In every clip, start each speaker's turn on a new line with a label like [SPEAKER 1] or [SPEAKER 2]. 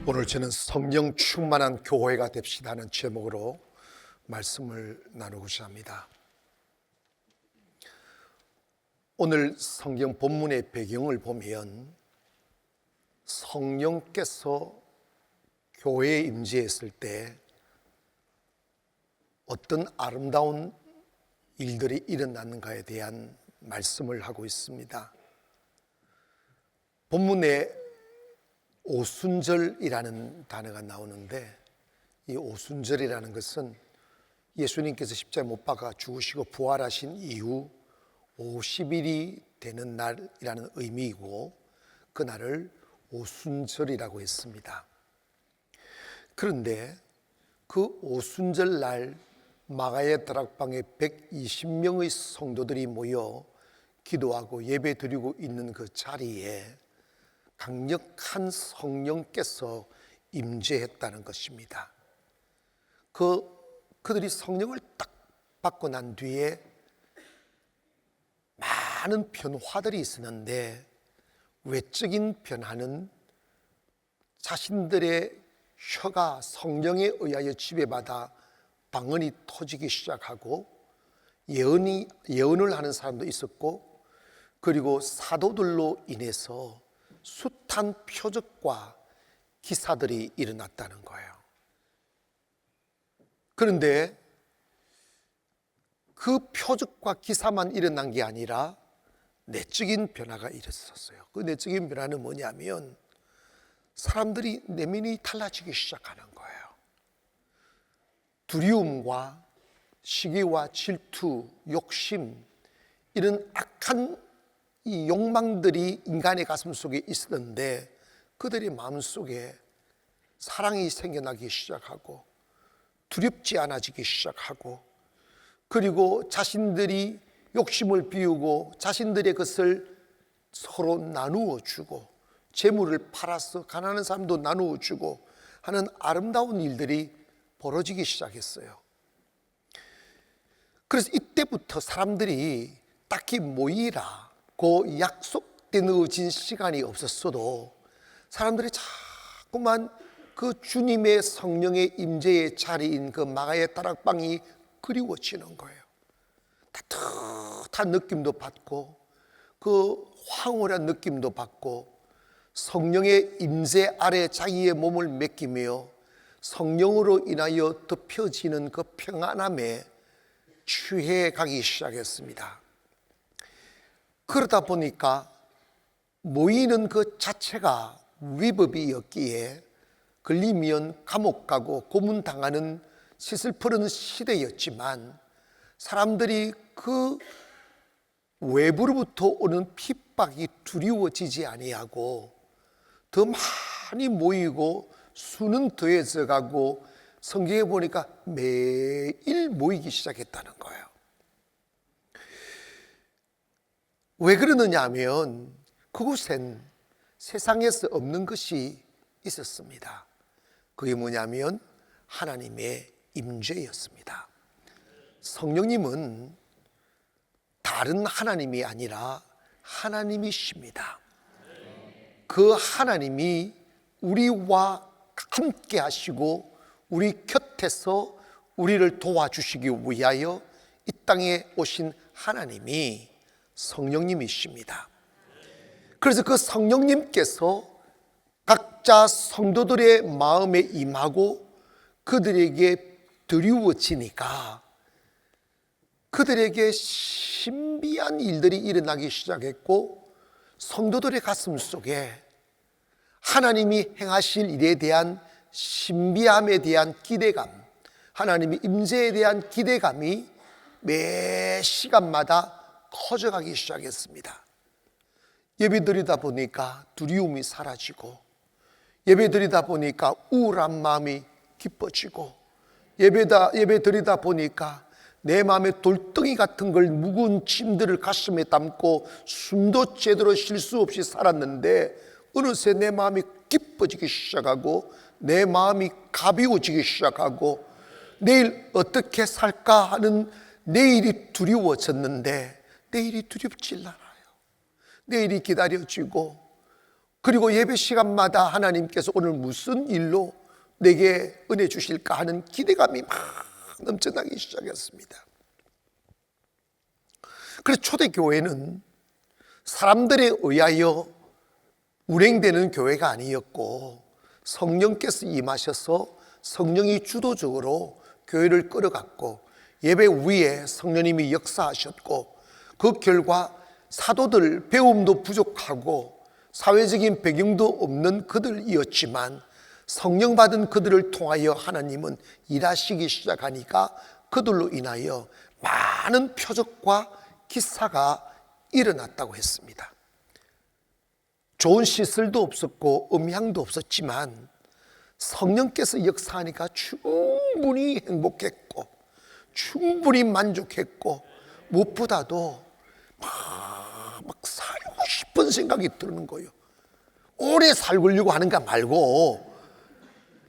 [SPEAKER 1] 오늘 저는 성령 충만한 교회가 됩시다 하는 제목으로 말씀을 나누고자 합니다. 오늘 성경 본문의 배경을 보면 성령께서 교회에 임재했을 때 어떤 아름다운 일들이 일어났는가에 대한 말씀을 하고 있습니다. 본문에 오순절이라는 단어가 나오는데, 이 오순절이라는 것은 예수님께서 십자가에 못 박아 죽으시고 부활하신 이후 50일이 되는 날이라는 의미이고, 그날을 오순절이라고 했습니다. 그런데 그 오순절 날 마가의 다락방에 120명의 성도들이 모여 기도하고 예배 드리고 있는 그 자리에 강력한 성령께서 임재했다는 것입니다. 그들이 성령을 딱 받고 난 뒤에 많은 변화들이 있었는데, 외적인 변화는 자신들의 혀가 성령에 의하여 지배받아 방언이 터지기 시작하고 예언을 하는 사람도 있었고, 그리고 사도들로 인해서 숱한 표적과 기사들이 일어났다는 거예요. 그런데 그 표적과 기사만 일어난 게 아니라 내적인 변화가 일어섰어요. 그 내적인 변화는 뭐냐면 사람들이 내면이 달라지기 시작하는 거예요. 두려움과 시기와 질투, 욕심, 이런 악한 이 욕망들이 인간의 가슴 속에 있었는데, 그들의 마음속에 사랑이 생겨나기 시작하고 두렵지 않아지기 시작하고, 그리고 자신들이 욕심을 비우고 자신들의 것을 서로 나누어 주고, 재물을 팔아서 가난한 사람도 나누어 주고 하는 아름다운 일들이 벌어지기 시작했어요. 그래서 이때부터 사람들이 딱히 모이라 그 약속되어진 시간이 없었어도 사람들이 자꾸만 그 주님의 성령의 임재의 자리인 그 마가의 다락방이 그리워지는 거예요. 따뜻한 느낌도 받고 그 황홀한 느낌도 받고, 성령의 임재 아래 자기의 몸을 맡기며 성령으로 인하여 덮여지는 그 평안함에 취해가기 시작했습니다. 그러다 보니까 모이는 그 자체가 위법이었기에 걸리면 감옥 가고 고문당하는 시슬퍼런 시대였지만, 사람들이 그 외부로부터 오는 핍박이 두려워지지 아니하고 더 많이 모이고 수는 더해져 가고, 성경에 보니까 매일 모이기 시작했다는 거예요. 왜 그러느냐 하면 그곳엔 세상에서 없는 것이 있었습니다. 그게 뭐냐면 하나님의 임재였습니다. 성령님은 다른 하나님이 아니라 하나님이십니다. 그 하나님이 우리와 함께 하시고 우리 곁에서 우리를 도와주시기 위하여 이 땅에 오신 하나님이 성령님이십니다. 그래서 그 성령님께서 각자 성도들의 마음에 임하고 그들에게 드리워지니까 그들에게 신비한 일들이 일어나기 시작했고, 성도들의 가슴 속에 하나님이 행하실 일에 대한 신비함에 대한 기대감, 하나님의 임재에 대한 기대감이 매 시간마다 커져가기 시작했습니다. 예배드리다 보니까 두려움이 사라지고, 예배드리다 보니까 우울한 마음이 기뻐지고, 예배드리다 보니까 내 마음에 돌덩이 같은 걸, 무거운 짐들을 가슴에 담고 숨도 제대로 쉴 수 없이 살았는데 어느새 내 마음이 기뻐지기 시작하고 내 마음이 가벼워지기 시작하고, 내일 어떻게 살까 하는 내일이 두려워졌는데 내일이 두렵질 않아요. 내일이 기다려지고 그리고 예배 시간마다 하나님께서 오늘 무슨 일로 내게 은혜 주실까 하는 기대감이 막 넘쳐나기 시작했습니다. 그래서 초대교회는 사람들에 의하여 운행되는 교회가 아니었고 성령께서 임하셔서 성령이 주도적으로 교회를 끌어갔고 예배 위에 성령님이 역사하셨고 그 결과 사도들 배움도 부족하고 사회적인 배경도 없는 그들이었지만 성령 받은 그들을 통하여 하나님은 일하시기 시작하니까 그들로 인하여 많은 표적과 기사가 일어났다고 했습니다. 좋은 시설도 없었고 음향도 없었지만 성령께서 역사하니까 충분히 행복했고 충분히 만족했고 무엇보다도 막 살고 싶은 생각이 드는 거예요. 오래 살려고 하는가 말고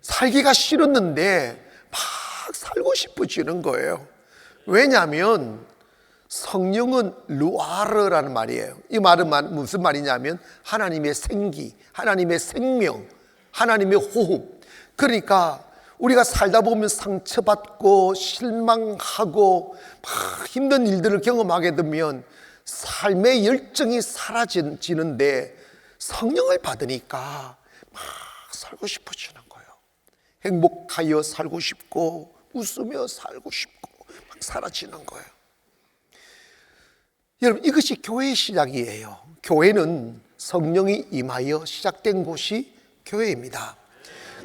[SPEAKER 1] 살기가 싫었는데 막 살고 싶어지는 거예요. 왜냐하면 성령은 루아르라는 말이에요. 이 말은 무슨 말이냐면 하나님의 생기, 하나님의 생명, 하나님의 호흡. 그러니까 우리가 살다 보면 상처받고 실망하고 막 힘든 일들을 경험하게 되면 삶의 열정이 사라지는데 성령을 받으니까 막 살고 싶어지는 거예요. 행복하여 살고 싶고 웃으며 살고 싶고 막 사라지는 거예요. 여러분, 이것이 교회의 시작이에요. 교회는 성령이 임하여 시작된 곳이 교회입니다.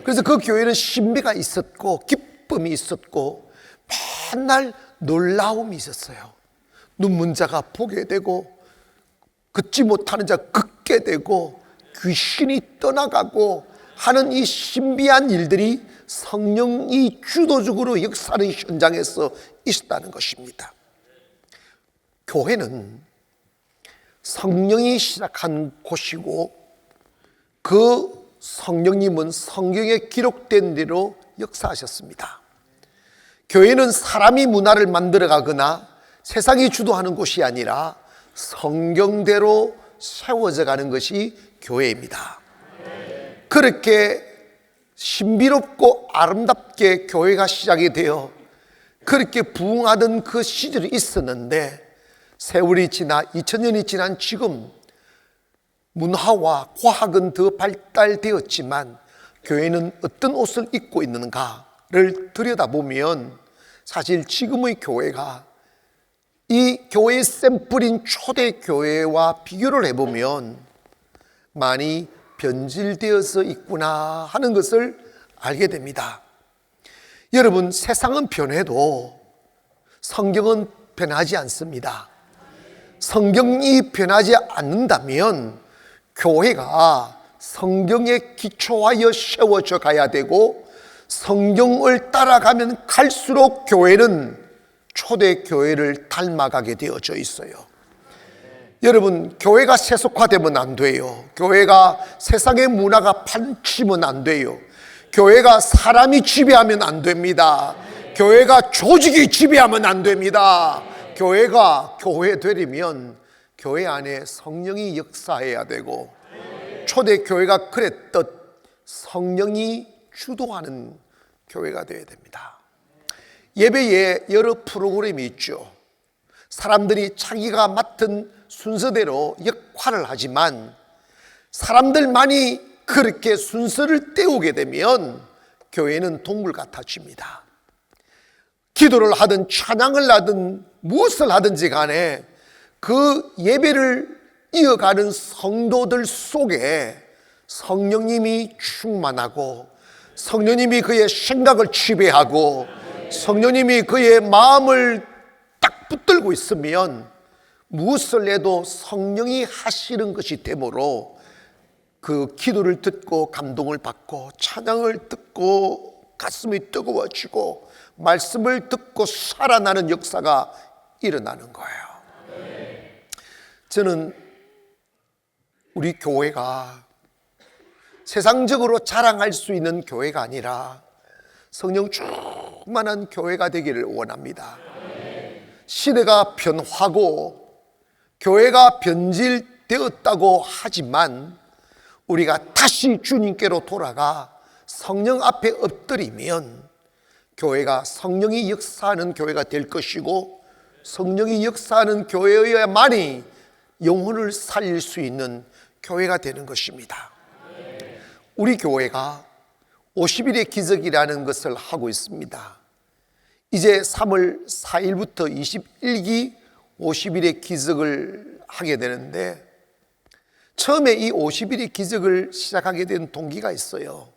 [SPEAKER 1] 그래서 그 교회는 신비가 있었고 기쁨이 있었고 맨날 놀라움이 있었어요. 눈먼 자가 보게 되고 걷지 못하는 자가 걷게 되고 귀신이 떠나가고 하는 이 신비한 일들이 성령이 주도적으로 역사하는 현장에서 있었다는 것입니다. 교회는 성령이 시작한 곳이고 그 성령님은 성경에 기록된 대로 역사하셨습니다. 교회는 사람이 문화를 만들어 가거나 세상이 주도하는 곳이 아니라 성경대로 세워져 가는 것이 교회입니다. 그렇게 신비롭고 아름답게 교회가 시작이 되어 그렇게 부흥하던 그 시절이 있었는데 세월이 지나 2000년이 지난 지금 문화와 과학은 더 발달되었지만 교회는 어떤 옷을 입고 있는가를 들여다보면 사실 지금의 교회가 이 교회의 샘플인 초대교회와 비교를 해보면 많이 변질되어서 있구나 하는 것을 알게 됩니다. 여러분, 세상은 변해도 성경은 변하지 않습니다. 성경이 변하지 않는다면 교회가 성경에 기초하여 세워져 가야 되고 성경을 따라가면 갈수록 교회는 초대교회를 닮아가게 되어져 있어요. 여러분, 교회가 세속화되면 안 돼요. 교회가 세상의 문화가 판치면 안 돼요. 교회가 사람이 지배하면 안 됩니다. 교회가 조직이 지배하면 안 됩니다. 교회가 교회 되려면 교회 안에 성령이 역사해야 되고 초대교회가 그랬듯 성령이 주도하는 교회가 되어야 됩니다. 예배에 여러 프로그램이 있죠. 사람들이 자기가 맡은 순서대로 역할을 하지만 사람들만이 그렇게 순서를 떼우게 되면 교회는 동물 같아집니다. 기도를 하든 찬양을 하든 무엇을 하든지 간에 그 예배를 이어가는 성도들 속에 성령님이 충만하고 성령님이 그의 생각을 지배하고 성령님이 그의 마음을 딱 붙들고 있으면 무엇을 해도 성령이 하시는 것이 되므로 그 기도를 듣고 감동을 받고 찬양을 듣고 가슴이 뜨거워지고 말씀을 듣고 살아나는 역사가 일어나는 거예요. 저는 우리 교회가 세상적으로 자랑할 수 있는 교회가 아니라 성령 충만한 교회가 되기를 원합니다. 시대가 변화고 교회가 변질되었다고 하지만 우리가 다시 주님께로 돌아가 성령 앞에 엎드리면 교회가 성령이 역사하는 교회가 될 것이고, 성령이 역사하는 교회여야만이 영혼을 살릴 수 있는 교회가 되는 것입니다. 우리 교회가 50일의 기적이라는 것을 하고 있습니다. 이제 3월 4일부터 21기 50일의 기적을 하게 되는데, 처음에 이 50일의 기적을 시작하게 된 동기가 있어요.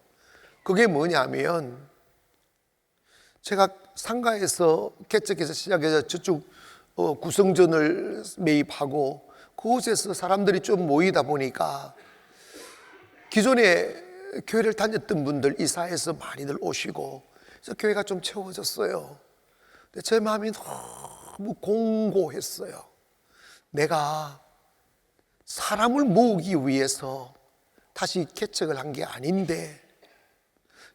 [SPEAKER 1] 그게 뭐냐면, 제가 상가에서 개척해서 시작해서 저쪽 구성전을 매입하고 그곳에서 사람들이 좀 모이다 보니까 기존에 교회를 다녔던 분들 이사해서 많이들 오시고, 그래서 교회가 좀 채워졌어요. 근데 제 마음이 너무 공고했어요. 내가 사람을 모으기 위해서 다시 개척을 한 게 아닌데,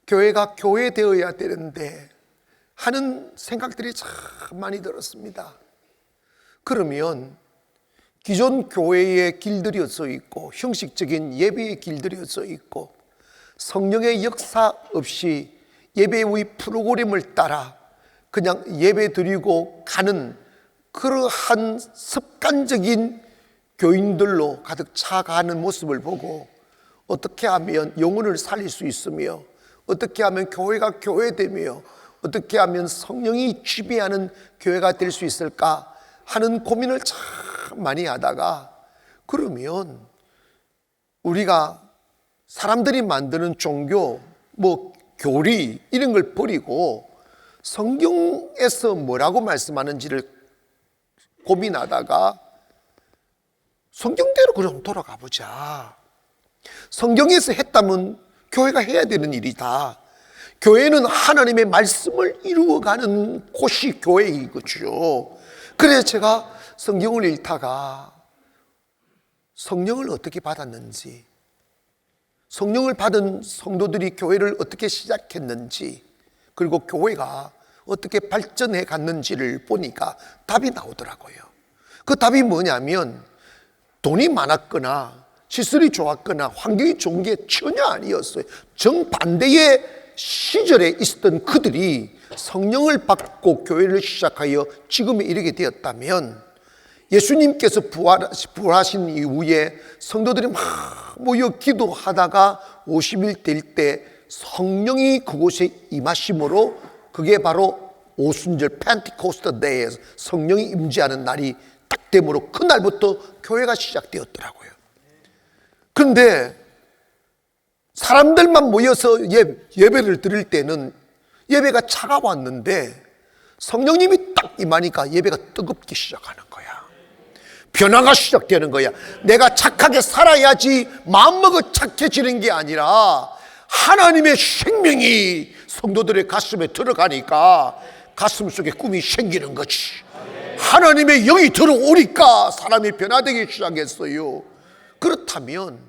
[SPEAKER 1] 교회가 교회 되어야 되는데 하는 생각들이 참 많이 들었습니다. 그러면 기존 교회의 길들여져 있고, 형식적인 예배의 길들여져 있고, 성령의 역사 없이 예배의 프로그램을 따라 그냥 예배 드리고 가는 그러한 습관적인 교인들로 가득 차가는 모습을 보고, 어떻게 하면 영혼을 살릴 수 있으며, 어떻게 하면 교회가 교회되며, 어떻게 하면 성령이 지배하는 교회가 될 수 있을까 하는 고민을 참 많이 하다가, 그러면 우리가 사람들이 만드는 종교, 교리 이런 걸 버리고 성경에서 뭐라고 말씀하는지를 고민하다가 성경대로 그럼 돌아가 보자. 성경에서 했다면 교회가 해야 되는 일이다. 교회는 하나님의 말씀을 이루어가는 곳이 교회인 거죠. 그래서 제가 성경을 읽다가 성령을 어떻게 받았는지, 성령을 받은 성도들이 교회를 어떻게 시작했는지, 그리고 교회가 어떻게 발전해 갔는지를 보니까 답이 나오더라고요. 그 답이 뭐냐면, 돈이 많았거나 시설이 좋았거나 환경이 좋은 게 전혀 아니었어요. 정반대의 시절에 있었던 그들이 성령을 받고 교회를 시작하여 지금에 이르게 되었다면, 예수님께서 부활하신 이후에 성도들이 막 모여 기도하다가 50일 될 때 성령이 그곳에 임하심으로, 그게 바로 오순절 펜티코스트 데이에 성령이 임재하는 날이 딱 되므로 그날부터 교회가 시작되었더라고요. 그런데 사람들만 모여서 예배를 드릴 때는 예배가 차가웠는데, 성령님이 딱 임하니까 예배가 뜨겁기 시작하는 거야. 변화가 시작되는 거야. 내가 착하게 살아야지 마음먹어 착해지는 게 아니라, 하나님의 생명이 성도들의 가슴에 들어가니까 가슴 속에 꿈이 생기는 거지. 하나님의 영이 들어오니까 사람이 변화되기 시작했어요. 그렇다면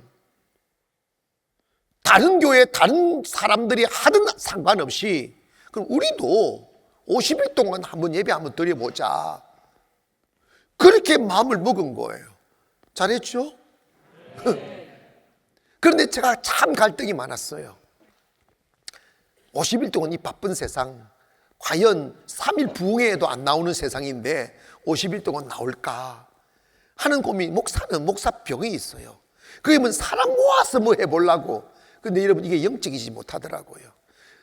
[SPEAKER 1] 다른 교회 다른 사람들이 하든 상관없이, 그럼 우리도 50일 동안 한번 예배 한번 드려보자, 그렇게 마음을 먹은 거예요. 잘했죠? 그런데 제가 참 갈등이 많았어요. 50일 동안 이 바쁜 세상, 과연 3일 부흥회에도 안 나오는 세상인데 50일 동안 나올까 하는 고민. 목사는 목사병이 있어요. 그러면 사람 모아서 뭐 해보려고. 근데 여러분, 이게 영적이지 못하더라고요.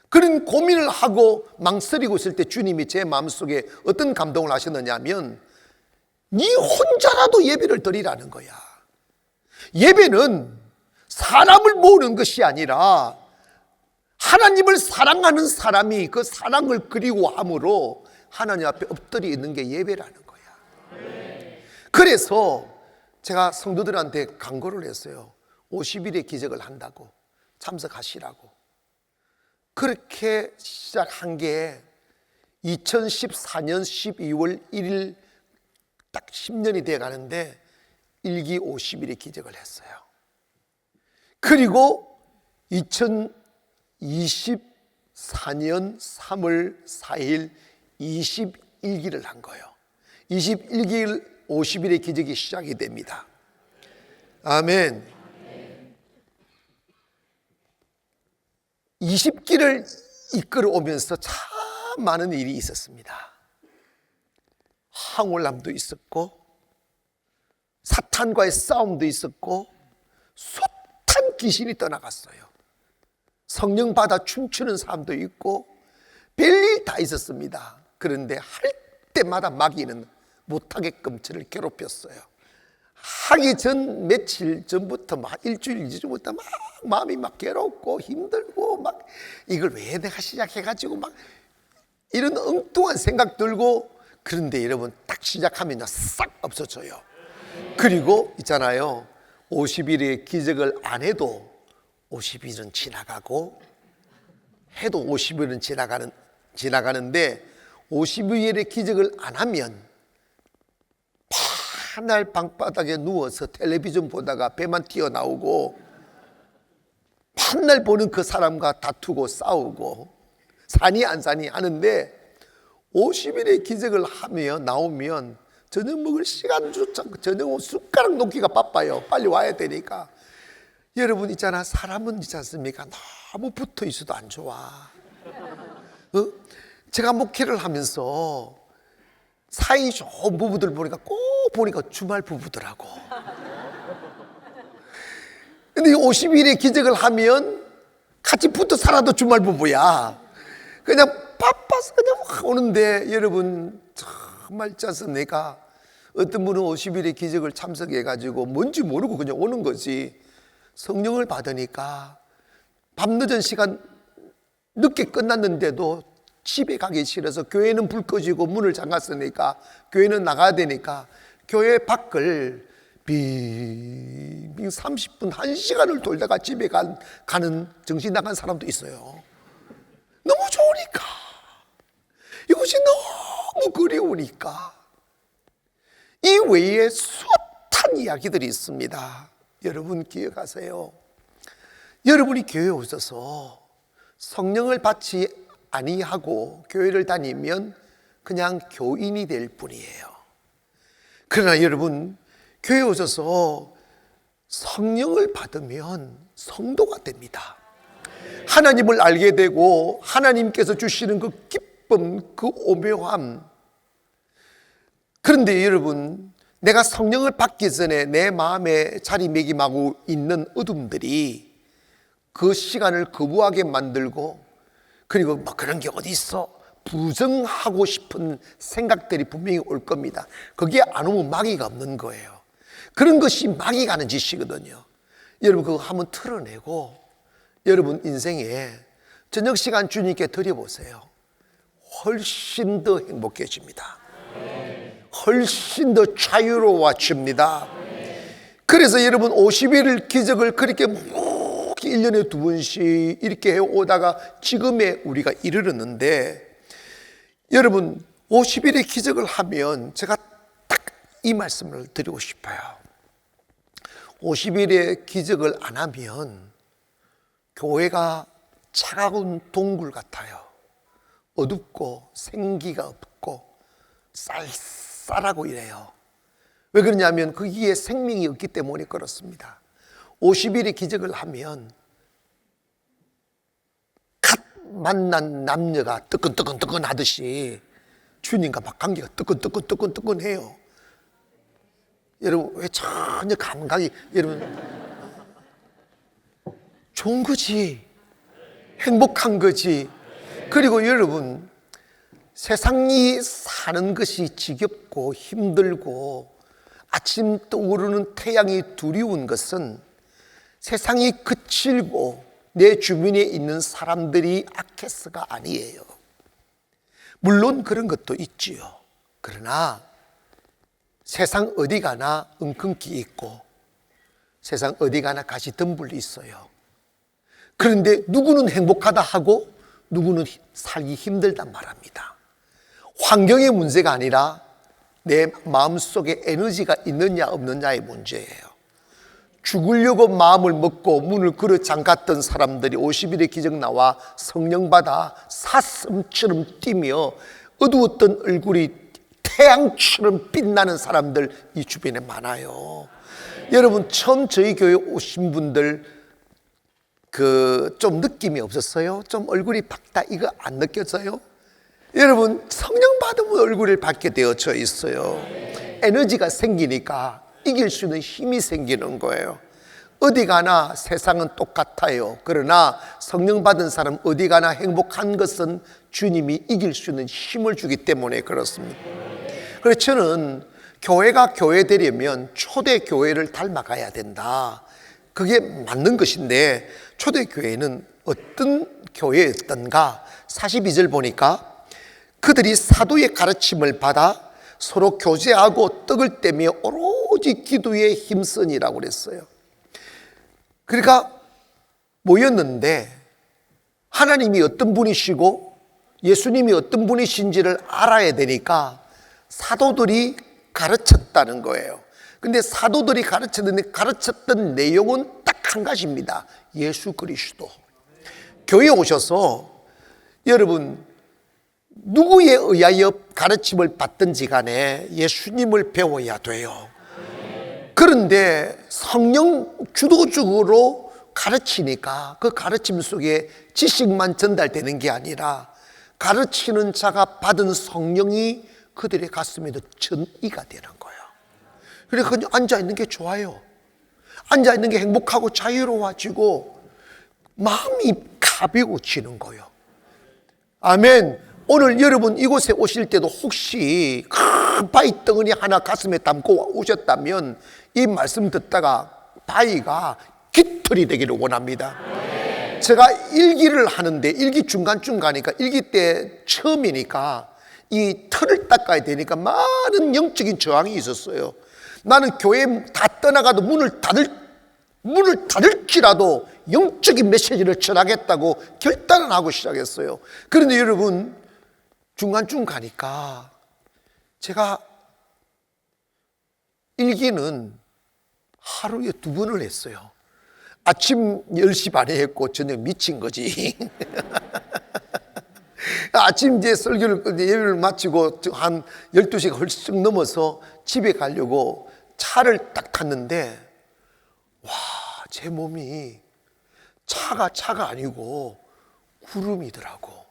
[SPEAKER 1] 그런 고민을 하고 망설이고 있을 때 주님이 제 마음속에 어떤 감동을 하셨느냐 하면, 네 혼자라도 예배를 드리라는 거야. 예배는 사람을 모으는 것이 아니라 하나님을 사랑하는 사람이 그 사랑을 그리워함으로 하나님 앞에 엎드려 있는 게 예배라는 거야. 그래서 제가 성도들한테 강구를 했어요. 50일의 기적을 한다고 참석하시라고. 그렇게 시작한 게 2014년 12월 1일 딱 10년이 되어 가는데 1기 50일의 기적을 했어요. 그리고 2024년 3월 4일 21기를 한 거예요. 21기 50일의 기적이 시작이 됩니다. 아멘. 20기를 이끌어오면서 참 많은 일이 있었습니다. 황홀함도 있었고 사탄과의 싸움도 있었고 숱한 귀신이 떠나갔어요. 성령 받아 춤추는 사람도 있고 별일 다 있었습니다. 그런데 할 때마다 마귀는 못하게끔 저를 괴롭혔어요. 하기 전 며칠 전부터 막 일주일 전부터 막 마음이 막 괴롭고 힘들고 막 이걸 왜 내가 시작해가지고 막 이런 엉뚱한 생각 들고, 그런데 여러분 딱 시작하면 싹 없어져요. 그리고 있잖아요, 50일의 기적을 안 해도 50일은 지나가고 해도 50일은 지나가는데 50일의 기적을 안 하면 맨날 방바닥에 누워서 텔레비전 보다가 배만 튀어나오고 맨날 보는 그 사람과 다투고 싸우고 사니 안 사니 하는데 50일의 기적을 하며 나오면 저녁 먹을 시간조차 저녁 숟가락 놓기가 바빠요. 빨리 와야 되니까. 여러분 있잖아, 사람은 있지 않습니까? 너무 붙어 있어도 안 좋아. 제가 목회를 하면서 사이 좋은 부부들 보니까 꼭 보니까 주말 부부더라고. 근데 50일의 기적을 하면 같이 붙어 살아도 주말 부부야. 그냥 바빠서 그냥 확 오는데, 여러분 정말 짜서 내가 어떤 분은 50일의 기적을 참석해가지고 뭔지 모르고 그냥 오는 거지. 성령을 받으니까 밤늦은 시간 늦게 끝났는데도 집에 가기 싫어서, 교회는 불 꺼지고 문을 잠갔으니까 교회는 나가야 되니까 교회 밖을 빙빙 30분 1시간을 돌다가 집에 가는 정신 나간 사람도 있어요. 너무 좋으니까, 이것이 너무 그리우니까. 이 외에 숱한 이야기들이 있습니다. 여러분 기억하세요. 여러분이 교회에 오셔서 성령을 받지 아니하고 교회를 다니면 그냥 교인이 될 뿐이에요. 그러나 여러분 교회에 오셔서 성령을 받으면 성도가 됩니다. 하나님을 알게 되고 하나님께서 주시는 그 기쁨, 그 오묘함. 그런데 여러분, 내가 성령을 받기 전에 내 마음에 자리매김하고 있는 어둠들이 그 시간을 거부하게 만들고, 그리고 뭐 그런 게 어디 있어, 부정하고 싶은 생각들이 분명히 올 겁니다. 거기에 안 오면 마귀가 없는 거예요. 그런 것이 마귀가 하는 짓이거든요. 여러분 그거 한번 털어내고 여러분 인생에 저녁 시간 주님께 드려보세요. 훨씬 더 행복해집니다. 훨씬 더 자유로워집니다. 그래서 여러분 50일 기적을 그렇게 1년에 2번씩 이렇게 해오다가 지금에 우리가 이르렀는데, 여러분 50일의 기적을 하면 제가 딱 이 말씀을 드리고 싶어요. 50일의 기적을 안 하면 교회가 차가운 동굴 같아요. 어둡고 생기가 없고 쌀쌀하고 이래요. 왜 그러냐면 거기에 생명이 없기 때문에 그렇습니다. 50일의 기적을 하면 갓 만난 남녀가 뜨끈뜨끈뜨끈 하듯이 주님과 막 관계가 뜨끈뜨끈뜨끈뜨끈해요. 여러분 왜 전혀 감각이, 여러분 좋은 거지, 행복한 거지. 그리고 여러분 세상이 사는 것이 지겹고 힘들고 아침 떠오르는 태양이 두려운 것은 세상이 거칠고 내 주변에 있는 사람들이 악해서가 아니에요. 물론 그런 것도 있지요. 그러나 세상 어디 가나 엉겅퀴 있고 세상 어디 가나 가시덤불이 있어요. 그런데 누구는 행복하다 하고 누구는 살기 힘들단 말합니다. 환경의 문제가 아니라 내 마음속에 에너지가 있느냐 없느냐의 문제예요. 죽으려고 마음을 먹고 문을 걸어 잠갔던 사람들이 50일의 기적 나와 성령 받아 사슴처럼 뛰며 어두웠던 얼굴이 태양처럼 빛나는 사람들 이 주변에 많아요. 여러분 처음 저희 교회 오신 분들 좀 느낌이 없었어요? 좀 얼굴이 밝다 이거 안 느껴져요? 여러분 성령 받으면 얼굴이 밝게 되어져 있어요. 에너지가 생기니까 이길 수 있는 힘이 생기는 거예요. 어디 가나 세상은 똑같아요. 그러나 성령 받은 사람 어디 가나 행복한 것은 주님이 이길 수 있는 힘을 주기 때문에 그렇습니다. 그래서 저는 교회가 교회 되려면 초대교회를 닮아가야 된다. 그게 맞는 것인데 초대교회는 어떤 교회였던가? 42절 보니까 그들이 사도의 가르침을 받아 서로 교제하고 떡을 떼며 오로지 기도에 힘쓰니라고 그랬어요. 그러니까 모였는데 하나님이 어떤 분이시고 예수님이 어떤 분이신지를 알아야 되니까 사도들이 가르쳤다는 거예요. 근데 사도들이 가르쳤던 내용은 딱 한 가지입니다. 예수 그리스도. 교회에 오셔서 여러분 누구에 의하여 가르침을 받든지 간에 예수님을 배워야 돼요. 그런데 성령 주도적으로 가르치니까 그 가르침 속에 지식만 전달되는 게 아니라 가르치는 자가 받은 성령이 그들의 가슴에도 전이가 되는 거예요. 그래서 그냥 앉아있는 게 좋아요. 앉아있는 게 행복하고 자유로워지고 마음이 가벼워지는 거예요. 아멘. 오늘 여러분 이곳에 오실 때도 혹시 큰 바위 덩어리 하나 가슴에 담고 오셨다면 이 말씀 듣다가 바위가 깃털이 되기를 원합니다. 제가 일기를 하는데 일기 중간쯤 가니까 일기 때 처음이니까 이 털을 닦아야 되니까 많은 영적인 저항이 있었어요. 나는 교회 다 떠나가도 문을 닫을지라도 영적인 메시지를 전하겠다고 결단을 하고 시작했어요. 그런데 여러분 중간쯤 가니까 제가 일기는 하루에 2번을 했어요. 아침 10시 반에 했고 저녁 미친 거지. 아침 이제 예배를 마치고 한 12시가 훌쩍 넘어서 집에 가려고 차를 딱 탔는데 와, 제 몸이 차가 아니고 구름이더라고.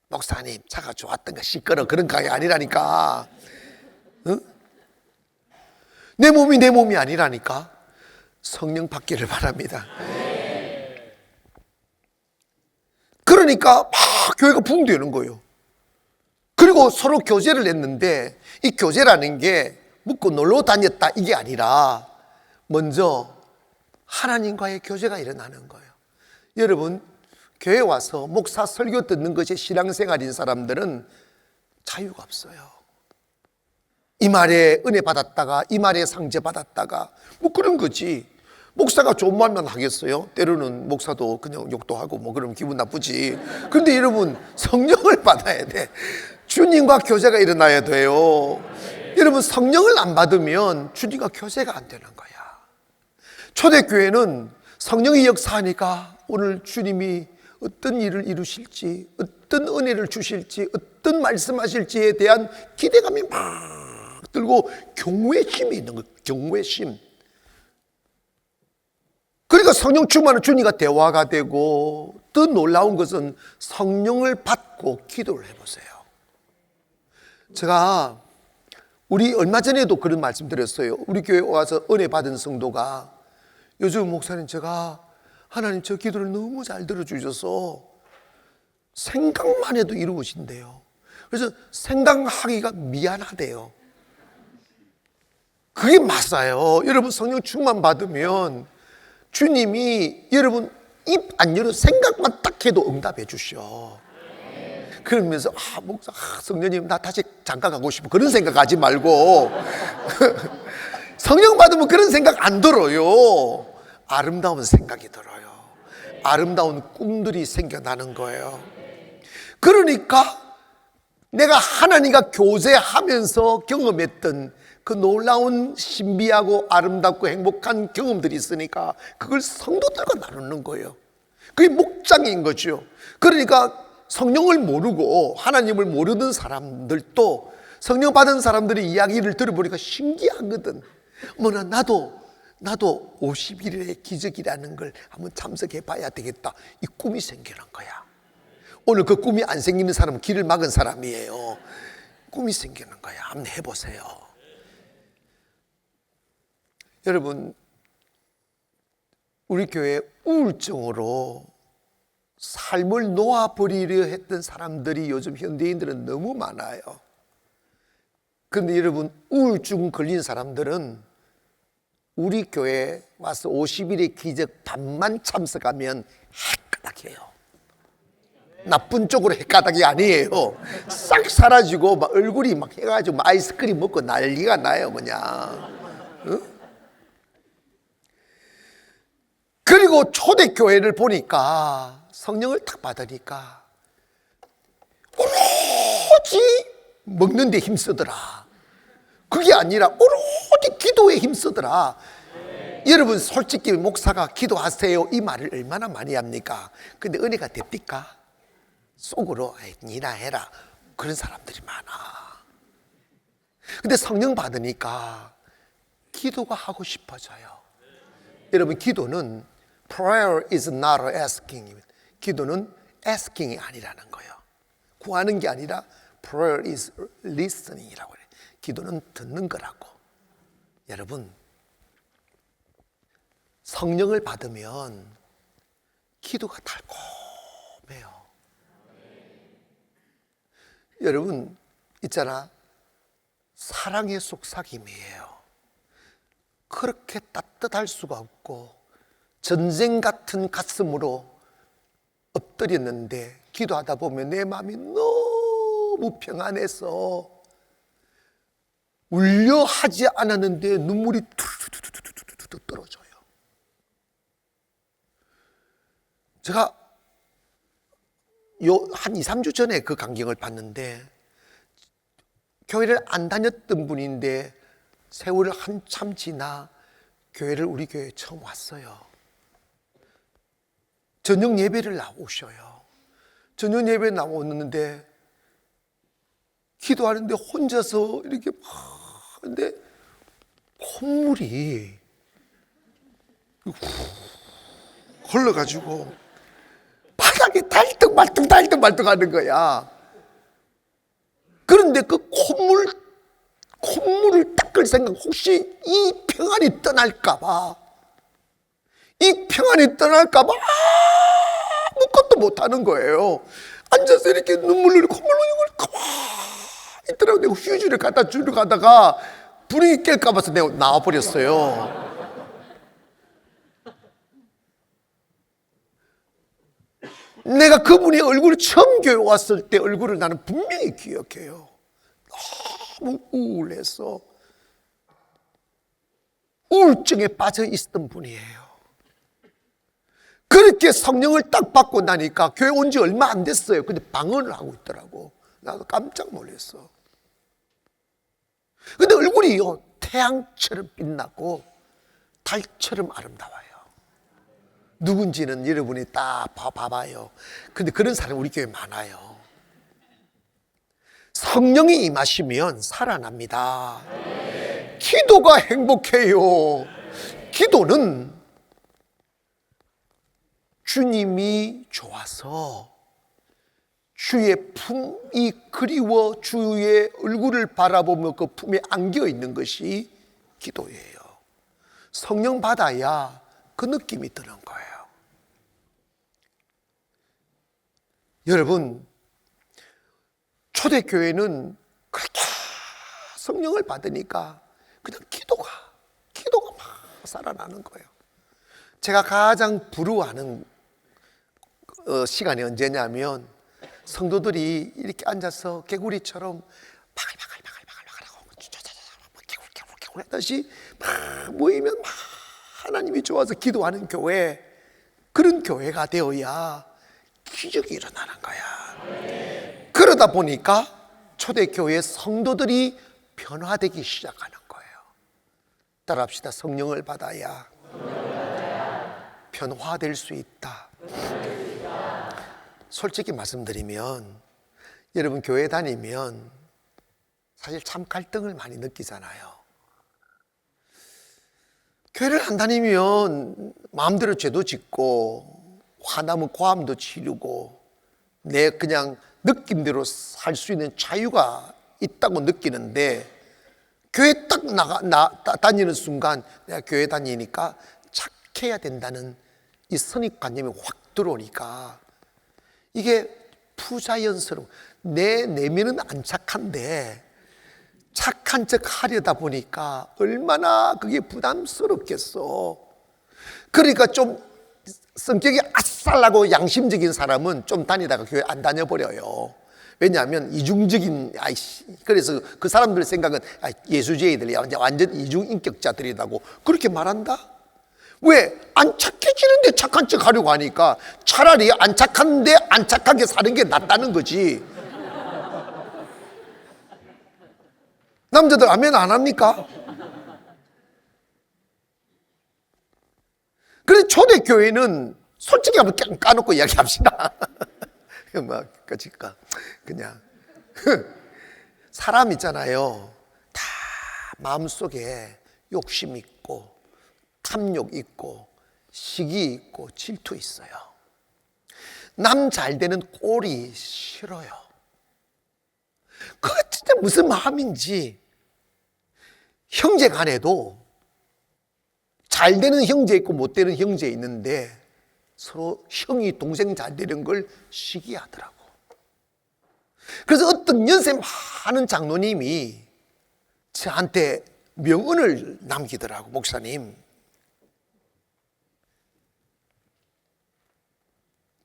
[SPEAKER 1] 목사님 차가 좋았던가 시끄러 그런 게 아니라니까. 응? 내 몸이 아니라니까. 성령 받기를 바랍니다. 그러니까 막 교회가 붕되는 거예요. 그리고 서로 교제를 했는데 이 교제라는 게 묻고 놀러 다녔다 이게 아니라 먼저 하나님과의 교제가 일어나는 거예요. 여러분 교회 와서 목사 설교 듣는 것이 신앙생활인 사람들은 자유가 없어요. 이 말에 은혜 받았다가 이 말에 상제 받았다가 뭐 그런 거지. 목사가 좋은 말만 하겠어요? 때로는 목사도 그냥 욕도 하고 뭐 그러면 기분 나쁘지. 그런데 여러분 성령을 받아야 돼. 주님과 교제가 일어나야 돼요. 여러분 성령을 안 받으면 주님과 교제가 안 되는 거야. 초대교회는 성령이 역사하니까 오늘 주님이 어떤 일을 이루실지, 어떤 은혜를 주실지, 어떤 말씀하실지에 대한 기대감이 막 들고 경외심이 있는 거예요. 경외심. 그러니까 성령 충만은 주님과 대화가 되고 더 놀라운 것은 성령을 받고 기도를 해보세요. 제가 우리 얼마 전에도 그런 말씀 드렸어요. 우리 교회 와서 은혜 받은 성도가 요즘 목사님 제가 하나님 저 기도를 너무 잘 들어주셔서 생각만 해도 이루어진대요. 그래서 생각하기가 미안하대요. 그게 맞아요. 여러분 성령 충만 받으면 주님이 여러분 입 안 열어 생각만 딱 해도 응답해 주셔. 그러면서 목사 성령님 나 다시 장가 가고 싶어 그런 생각하지 말고 성령 받으면 그런 생각 안 들어요. 아름다운 생각이 들어요. 아름다운 꿈들이 생겨나는 거예요. 그러니까 내가 하나님과 교제하면서 경험했던 그 놀라운 신비하고 아름답고 행복한 경험들이 있으니까 그걸 성도들과 나누는 거예요. 그게 목장인 거죠. 그러니까 성령을 모르고 하나님을 모르는 사람들도 성령 받은 사람들의 이야기를 들어보니까 신기하거든. 뭐나 나도 나도 50일의 기적이라는 걸 한번 참석해 봐야 되겠다. 이 꿈이 생기는 거야. 오늘 그 꿈이 안 생기는 사람은 길을 막은 사람이에요. 꿈이 생기는 거야. 한번 해보세요. 여러분, 우리 교회 우울증으로 삶을 놓아버리려 했던 사람들이 요즘 현대인들은 너무 많아요. 그런데 여러분, 우울증 걸린 사람들은 우리 교회 와서 50일의 기적 반만 참석하면 헷가닥해요. 나쁜 쪽으로 헷가닥이 아니에요. 싹 사라지고 막 얼굴이 막 해가지고 막 아이스크림 먹고 난리가 나요, 그냥. 응? 그리고 초대교회를 보니까 성령을 탁 받으니까 오로지 먹는 데 힘쓰더라. 그게 아니라 오로지 기도에 힘쓰더라. 여러분, 솔직히 목사가 기도하세요 이 말을 얼마나 많이 합니까? 근데 은혜가 됩니까? 속으로 니나 해라 그런 사람들이 많아. 근데 성령 받으니까 기도가 하고 싶어져요. 여러분, 기도는 prayer is not asking. 기도는 asking이 아니라는 거예요. 구하는 게 아니라 prayer is listening이라고 해요. 기도는 듣는 거라고. 여러분, 성령을 받으면 기도가 달콤해요. 여러분, 있잖아, 사랑의 속삭임이에요. 그렇게 따뜻할 수가 없고 전쟁 같은 가슴으로 엎드렸는데 기도하다 보면 내 마음이 너무 평안해서 울려 하지 않았는데 눈물이 툭툭툭툭툭 떨어져요. 제가 한 2, 3주 전에 그 광경을 봤는데 교회를 안 다녔던 분인데 세월을 한참 지나 교회를 우리 교회에 처음 왔어요. 저녁 예배를 나오셔요. 저녁 예배 나오는데 기도하는데 혼자서 이렇게 막 하는데 콧물이 흘러가지고 바닥에 달떡말떡 하는 거야. 그런데 그 콧물을 닦을 생각, 혹시 이 평안이 떠날까봐, 아무것도 못하는 거예요. 앉아서 이렇게 눈물 흘리고 콧물 흘리고 가만히 있더라고. 내가 휴지를 갖다 주러 가다가 분위기 깰까 봐서 내가 나와버렸어요. 내가 그분의 얼굴을 처음 교회 왔을 때 얼굴을 나는 분명히 기억해요. 너무 우울해서 우울증에 빠져 있었던 분이에요. 그렇게 성령을 딱 받고 나니까 교회 온 지 얼마 안 됐어요. 근데 방언을 하고 있더라고. 나도 깜짝 놀랐어. 근데 얼굴이요, 태양처럼 빛나고 달처럼 아름다워요. 누군지는 여러분이 딱 봐봐요. 근데 그런 사람 우리 교회에 많아요. 성령이 임하시면 살아납니다. 기도가 행복해요. 기도는 주님이 좋아서 주의 품이 그리워 주의 얼굴을 바라보며 그 품에 안겨 있는 것이 기도예요. 성령 받아야 그 느낌이 드는 거예요. 여러분, 초대교회는 그렇게 성령을 받으니까 그냥 기도가 막 살아나는 거예요. 제가 가장 부러워하는 시간이 언제냐면 성도들이 이렇게 앉아서 개구리처럼 바글바글하고 개굴 하듯이 막 모이면 막 하나님이 좋아서 기도하는 교회, 그런 교회가 되어야 기적이 일어나는 거야. 그러다 보니까 초대교회 성도들이 변화되기 시작하는 거예요. 따라합시다. 성령을 받아야 변화될 수 있다. 솔직히 말씀드리면 여러분, 교회 다니면 사실 참 갈등을 많이 느끼잖아요. 교회를 안 다니면 마음대로 죄도 짓고 화나면 고함도 지르고 내 그냥 느낌대로 살 수 있는 자유가 있다고 느끼는데, 교회 딱 다니는 순간 내가 교회 다니니까 착해야 된다는 이 선입관념이 확 들어오니까 이게 부자연스러워. 내 내면은 안 착한데 착한 척 하려다 보니까 얼마나 그게 부담스럽겠어. 그러니까 좀 성격이 아싸라고 양심적인 사람은 좀 다니다가 교회 안 다녀버려요. 왜냐하면 이중적인, 그래서 그 사람들 생각은 예수주의들이 완전 이중인격자들이라고 그렇게 말한다? 왜? 안 착해지는데 착한 척 하려고 하니까 차라리 안 착한데 안 착하게 사는 게 낫다는 거지. 남자들 아멘 안 합니까? 그래서 초대교회는 솔직히 한번 까놓고 이야기합시다. 그냥 사람 있잖아요. 다 마음속에 욕심 있고 탐욕 있고 시기 있고 질투 있어요. 남 잘 되는 꼴이 싫어요. 그거 진짜 무슨 마음인지. 형제 간에도 잘 되는 형제 있고 못 되는 형제 있는데 서로 형이 동생 잘 되는 걸 시기하더라고. 그래서 어떤 연세 많은 장로님이 저한테 명언을 남기더라고. 목사님,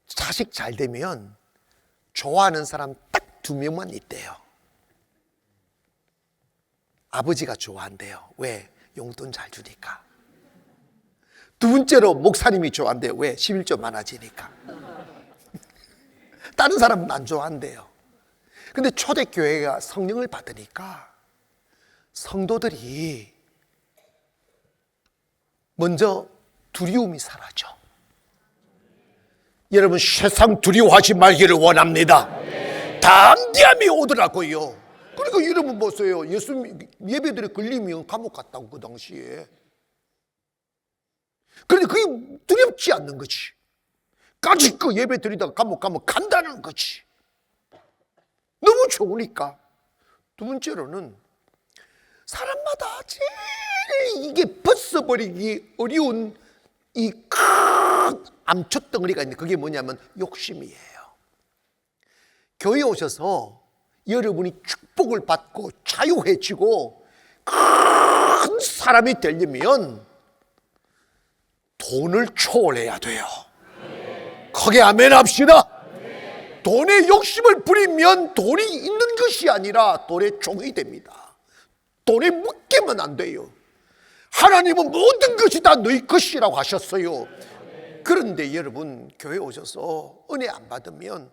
[SPEAKER 1] 자식 잘 되면 좋아하는 사람 딱 2명만 있대요. 아버지가 좋아한대요. 왜? 용돈 잘 주니까. 2번째로 목사님이 좋아한대요. 왜? 11조 많아지니까. 다른 사람은 안 좋아한대요. 근데 초대교회가 성령을 받으니까 성도들이 먼저 두려움이 사라져. 여러분, 세상 두려워하지 말기를 원합니다. 담대함이 오더라고요. 그러니까 여러분 보세요. 예수 예배드려 걸리면 감옥 갔다고 그 당시에. 그런데 그게 두렵지 않는 거지. 까짓거 예배 드리다가 감옥 가면 간다는 거지. 너무 좋으니까. 2번째로는 사람마다 제일 이게 벗어버리기 어려운 이 큰 암초덩어리가 있는데 그게 뭐냐면 욕심이에요. 교회에 오셔서 여러분이 축복을 받고 자유해지고 큰 사람이 되려면 돈을 초월해야 돼요. 크게 아멘 합시다. 돈에 욕심을 부리면 돈이 있는 것이 아니라 돈의 종이 됩니다. 돈에 묶이면 안 돼요. 하나님은 모든 것이 다 너희 것이라고 하셨어요. 그런데 여러분, 교회 오셔서 은혜 안 받으면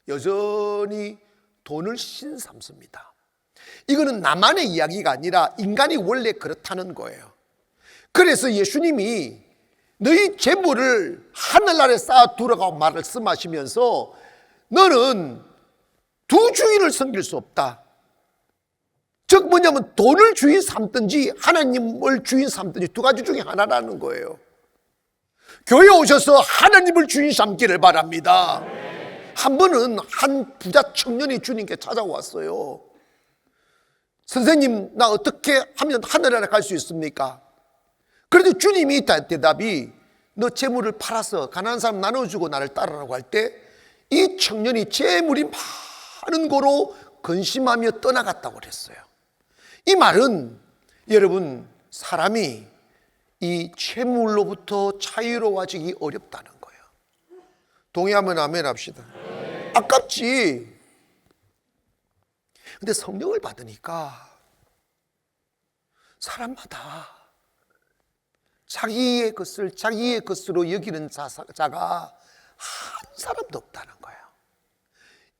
[SPEAKER 1] 여전히 돈을 신삼습니다. 이거는 나만의 이야기가 아니라 인간이 원래 그렇다는 거예요. 그래서 예수님이 너희 재물을 하늘나라에 쌓아두라고 말씀하시면서 너는 2 주인을 섬길 수 없다. 즉 뭐냐면 돈을 주인 삼든지 하나님을 주인 삼든지 2가지 중에 하나라는 거예요. 교회에 오셔서 하나님을 주인 삼기를 바랍니다. 한 번은 한 부자 청년이 주님께 찾아왔어요. 선생님, 나 어떻게 하면 하늘나라 갈 수 있습니까? 그래도 주님이 대답이 너 재물을 팔아서 가난한 사람 나눠주고 나를 따르라고 할 때 이 청년이 재물이 많은 거로 근심하며 떠나갔다고 그랬어요. 이 말은 여러분, 사람이 이 재물로부터 자유로워지기 어렵다는 거예요. 동의하면 아멘 합시다. 아깝지. 근데 성령을 받으니까 사람마다 자기의 것을 자기의 것으로 여기는 자가 한 사람도 없다는 거예요.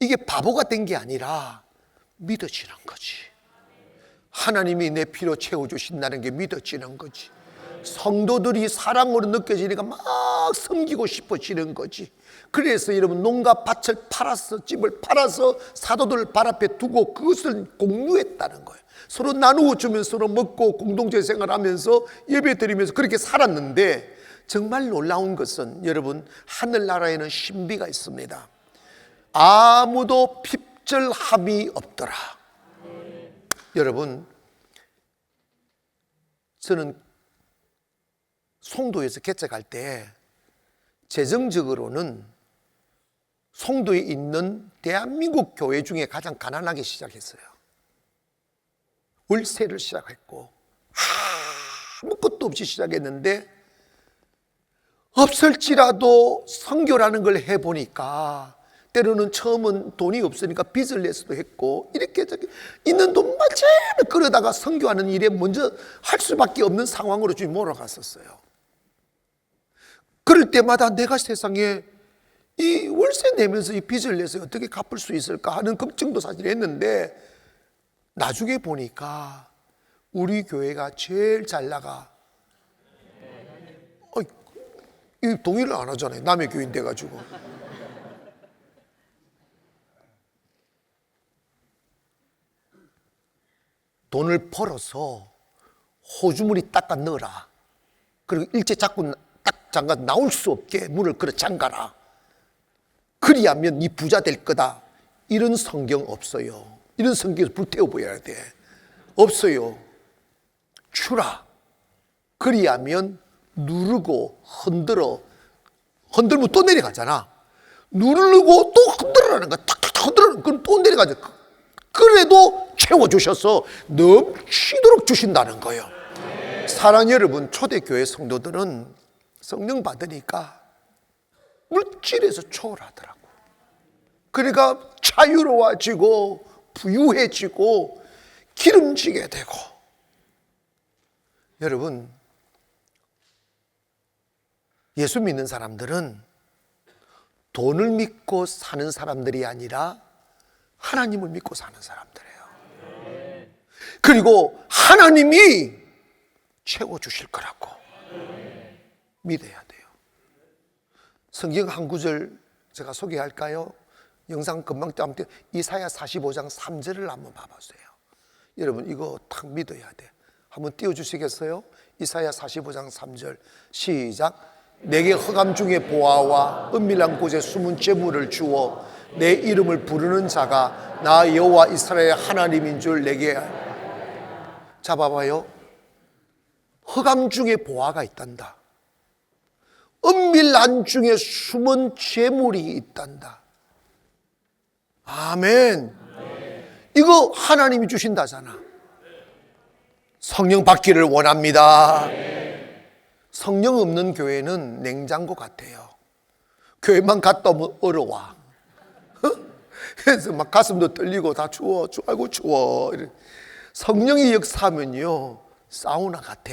[SPEAKER 1] 이게 바보가 된 게 아니라 믿어지는 거지. 하나님이 내 피로 채워주신다는 게 믿어지는 거지. 성도들이 사랑으로 느껴지니까 막 섬기고 싶어지는 거지. 그래서 여러분 농가 밭을 팔아서 집을 팔아서 사도들 발 앞에 두고 그것을 공유했다는 거예요. 서로 나누어 주면서 서로 먹고 공동체 생활하면서 예배 드리면서 그렇게 살았는데, 정말 놀라운 것은 여러분 하늘나라에는 신비가 있습니다. 아무도 핍절함이 없더라. 여러분, 저는 송도에서 개척할 때 재정적으로는 송도에 있는 대한민국 교회 중에 가장 가난하게 시작했어요. 월세를 시작했고 아무것도 없이 시작했는데, 없을지라도 선교라는 걸 해보니까 때로는 처음은 돈이 없으니까 빚을 내서도 했고, 이렇게 있는 돈만 제일 끌어다가 선교하는 일에 먼저 할 수밖에 없는 상황으로 좀 몰아갔었어요. 그럴 때마다 내가 세상에 이 월세 내면서 이 빚을 내서 어떻게 갚을 수 있을까 하는 걱정도 사실 했는데, 나중에 보니까 우리 교회가 제일 잘 나가. 이 동의를 안 하잖아요. 남의 교회인데 가지고. 돈을 벌어서 호주머니 닦아 넣어라. 그리고 일제 자꾸 딱 잠가 나올 수 없게 문을 걸어 잠가라. 그리하면 네 부자 될 거다. 이런 성경 없어요. 이런 성경에서 불태워 보여야 돼. 없어요. 주라. 그리하면 누르고 흔들면 또 내려가잖아. 누르고 또 흔들어라는 거야. 탁탁 흔들어. 그럼 또 내려가죠. 그래도 채워주셔서 넘치도록 주신다는 거예요. 사랑하는 여러분, 초대교회 성도들은 성령 받으니까 물질에서 초월하더라고. 그러니까 자유로워지고 부유해지고 기름지게 되고. 여러분, 예수 믿는 사람들은 돈을 믿고 사는 사람들이 아니라 하나님을 믿고 사는 사람들이에요. 그리고 하나님이 채워주실 거라고 믿어야 돼요. 성경 한 구절 제가 소개할까요? 영상 금방 띄우면 이사야 45장 3절을 한번 봐보세요. 여러분 이거 딱 믿어야 돼. 한번 띄워주시겠어요? 이사야 45장 3절 시작. 내게 흑암 중에 보아와 은밀한 곳에 숨은 재물을 주어 내 이름을 부르는 자가 나 여호와 이스라엘 하나님인 줄 내게. 자 봐봐요. 흑암 중에 보아가 있단다. 은밀한 중에 숨은 재물이 있단다. 아멘. 이거 하나님이 주신다잖아. 성령 받기를 원합니다. 성령 없는 교회는 냉장고 같아요. 교회만 갔다 오면 얼어와. 그래서 막 가슴도 떨리고 다 추워. 아이고 추워. 성령이 역사하면요 사우나 같아.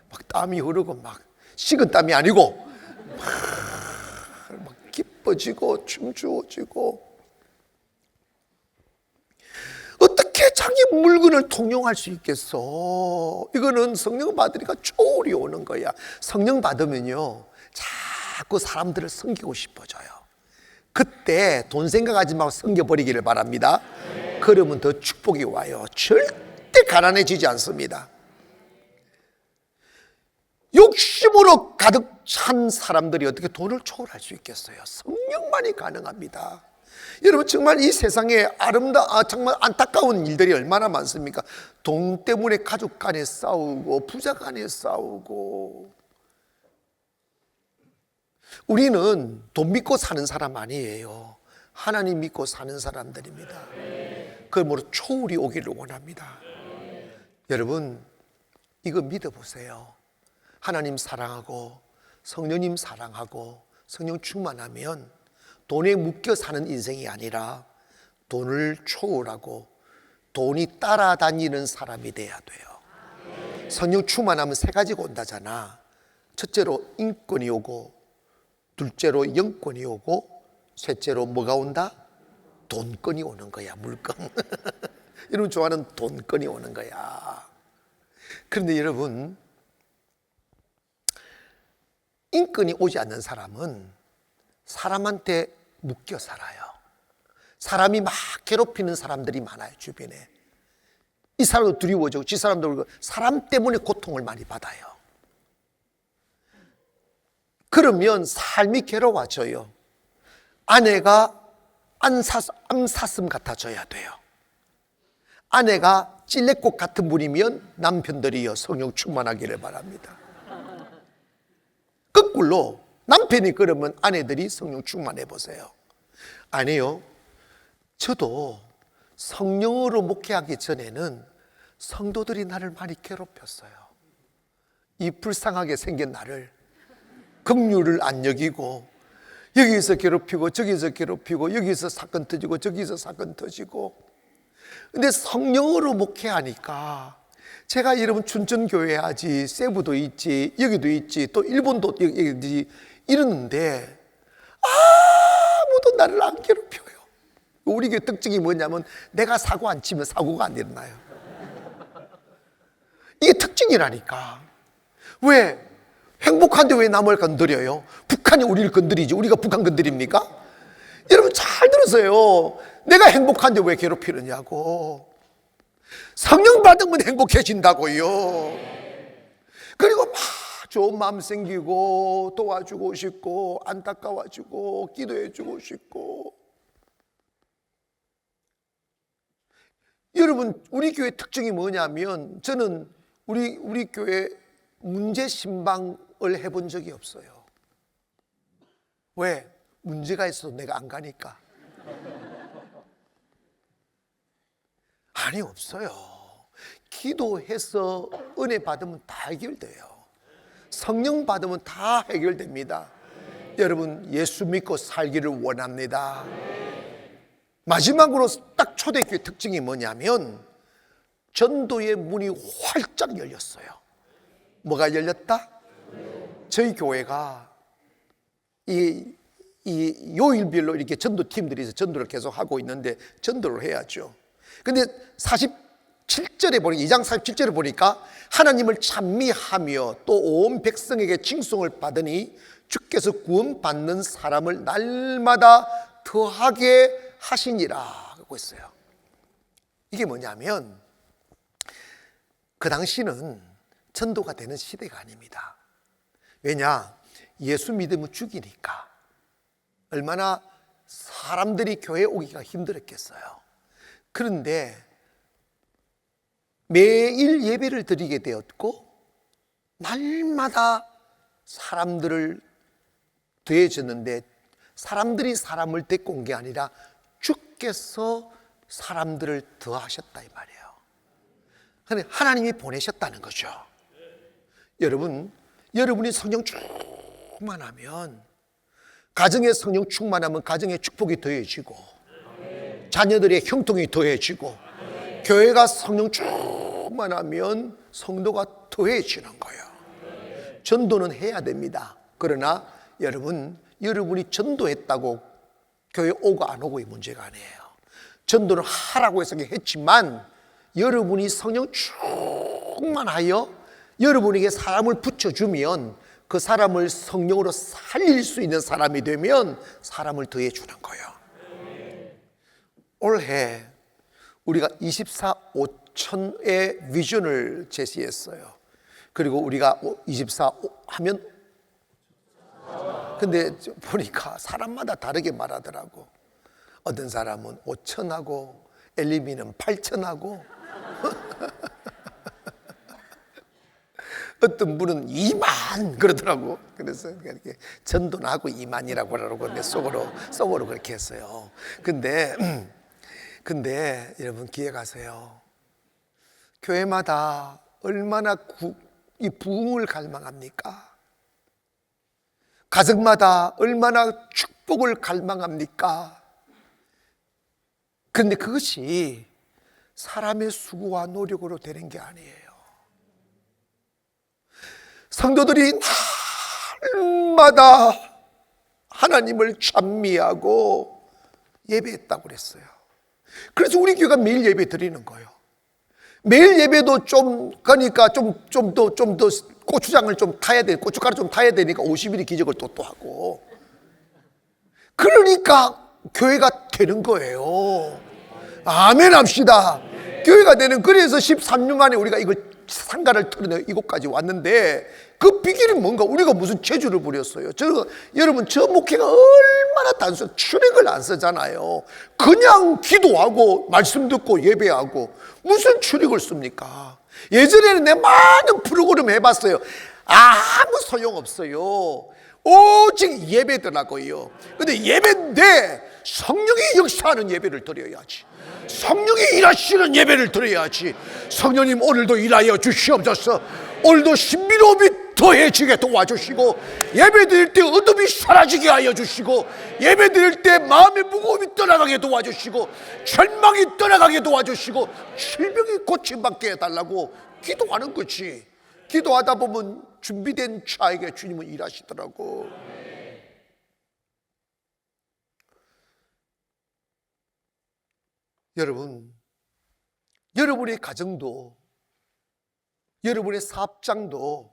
[SPEAKER 1] 막 땀이 흐르고 막 식은 땀이 아니고 막 기뻐지고 춤추어지고. 어떻게 자기 물건을 통용할 수 있겠어? 이거는 성령 받으니까 초월이 오는 거야. 성령 받으면요 자꾸 사람들을 섬기고 싶어져요. 그때 돈 생각하지 말고 섬겨버리기를 바랍니다. 그러면 더 축복이 와요. 절대 가난해지지 않습니다. 욕심으로 가득 찬 사람들이 어떻게 돈을 초월할 수 있겠어요? 성령만이 가능합니다. 여러분 정말 이 세상에 정말 안타까운 일들이 얼마나 많습니까? 돈 때문에 가족 간에 싸우고 부자 간에 싸우고. 우리는 돈 믿고 사는 사람 아니에요. 하나님 믿고 사는 사람들입니다. 그러므로 초월이 오기를 원합니다. 여러분 이거 믿어보세요. 하나님 사랑하고 성령님 사랑하고 성령 충만하면 돈에 묶여 사는 인생이 아니라 돈을 초월하고 돈이 따라다니는 사람이 돼야 돼요. 성령 충만하면 세 가지가 온다잖아. 첫째로 인권이 오고, 둘째로 영권이 오고, 셋째로 뭐가 온다? 돈권이 오는 거야. 물건. 여러분 좋아하는 돈권이 오는 거야. 그런데 여러분 인권이 오지 않는 사람은 사람한테 묶여 살아요. 사람이 막 괴롭히는 사람들이 많아요, 주변에. 이 사람도 두려워지고 지 사람도 그리고 사람 때문에 고통을 많이 받아요. 그러면 삶이 괴로워져요. 아내가 암사슴 같아져야 돼요. 아내가 찔레꽃 같은 분이면 남편들이요 성령 충만하기를 바랍니다. 거꾸로 남편이 그러면 아내들이 성령 충만해 보세요. 아니요, 저도 성령으로 목회하기 전에는 성도들이 나를 많이 괴롭혔어요. 이 불쌍하게 생긴 나를 긍휼을 안 여기고 여기서 괴롭히고 저기서 괴롭히고 여기서 사건 터지고 저기서 사건 터지고. 근데 성령으로 목회하니까 제가 여러분 춘천교회 하지, 세부도 있지, 여기도 있지, 또 일본도 여기지 이러는데 아무도 나를 안 괴롭혀요. 우리 교회 특징이 뭐냐면 내가 사고 안 치면 사고가 안 일어나요. 이게 특징이라니까. 왜? 행복한데 왜 남을 건드려요? 북한이 우리를 건드리지 우리가 북한 건드립니까? 여러분 잘 들으세요. 내가 행복한데 왜 괴롭히느냐고. 성령 받으면 행복해진다고요. 그리고 막 좋은 마음 생기고 도와주고 싶고 안타까워지고 기도해주고 싶고. 여러분 우리 교회 특징이 뭐냐면 저는 우리 교회 문제 신방을 해본 적이 없어요. 왜? 문제가 있어도 내가 안 가니까. 아니 없어요. 기도해서 은혜 받으면 다 해결돼요. 성령 받으면 다 해결됩니다. 여러분 예수 믿고 살기를 원합니다. 마지막으로 딱 초대교회 특징이 뭐냐면 전도의 문이 활짝 열렸어요. 뭐가 열렸다? 저희 교회가 이 요일별로 이렇게 전도팀들이 있어서 전도를 계속 하고 있는데 전도를 해야죠. 근데 47절에 보니까 2장 47절에 보니까 하나님을 찬미하며 또 온 백성에게 칭송을 받으니 주께서 구원받는 사람을 날마다 더하게 하시니라 하고 있어요. 이게 뭐냐면 그 당시는 전도가 되는 시대가 아닙니다. 왜냐? 예수 믿으면 죽이니까. 얼마나 사람들이 교회에 오기가 힘들었겠어요. 그런데 매일 예배를 드리게 되었고 날마다 사람들을 더해졌는데 사람들이 사람을 데리고 온 게 아니라 주께서 사람들을 더하셨다 이 말이에요. 그러니까 하나님이 보내셨다는 거죠. 여러분이 성령 충만하면 가정에 성령 충만하면 가정에 축복이 더해지고 자녀들의 형통이 더해지고 교회가 성령 충만하면 성도가 더해지는 거예요. 전도는 해야 됩니다. 그러나 여러분이 전도했다고 교회 오고 안 오고의 문제가 아니에요. 전도를 하라고 해서 했지만 여러분이 성령 충만하여 여러분에게 사람을 붙여주면 그 사람을 성령으로 살릴 수 있는 사람이 되면 사람을 더해 주는 거예요. 올해 우리가 24,5천의 비전을 제시했어요. 그리고 우리가 24 하면 근데 보니까 사람마다 다르게 말하더라고. 어떤 사람은 5천하고 엘리미는 8천하고 어떤 분은 2만 그러더라고. 그래서 이렇게 전도는 하고 2만이라고 하라고 내 속으로 그렇게 했어요. 근데 여러분 기억하세요. 교회마다 얼마나 이 부흥을 갈망합니까? 가정마다 얼마나 축복을 갈망합니까? 그런데 그것이 사람의 수고와 노력으로 되는 게 아니에요. 성도들이 날마다 하나님을 찬미하고 예배했다고 그랬어요. 그래서 우리 교회가 매일 예배 드리는 거예요. 매일 예배도 좀 가니까 좀 더 고추장을 좀 타야 돼, 고춧가루 좀 타야 되니까 50일의 기적을 또 하고. 그러니까 교회가 되는 거예요. 아멘 합시다. 교회가 되는, 그래서 13년 만에 우리가 이걸 상가를 털어내 이곳까지 왔는데, 그 비결이 뭔가? 우리가 무슨 재주를 부렸어요? 여러분, 저 목회가 얼마나 단순, 출액을 안 쓰잖아요. 그냥 기도하고 말씀 듣고 예배하고 무슨 출액을 씁니까? 예전에는 내 많은 프로그램 해봤어요. 아무 소용없어요. 오직 예배더라고요. 근데 예배인데 성령이 역사하는 예배를 드려야지. 성령이 일하시는 예배를 드려야지. 성령님, 오늘도 일하여 주시옵소서. 오늘도 신비로움이 더해지게 도와주시고, 예배 드릴 때 어둠이 사라지게 하여 주시고, 예배 드릴 때 마음의 무거움이 떠나가게 도와주시고, 절망이 떠나가게 도와주시고, 질병이 고침받게 해달라고 기도하는 거지. 기도하다 보면 준비된 자에게 주님은 일하시더라고. 여러분, 여러분의 가정도, 여러분의 사업장도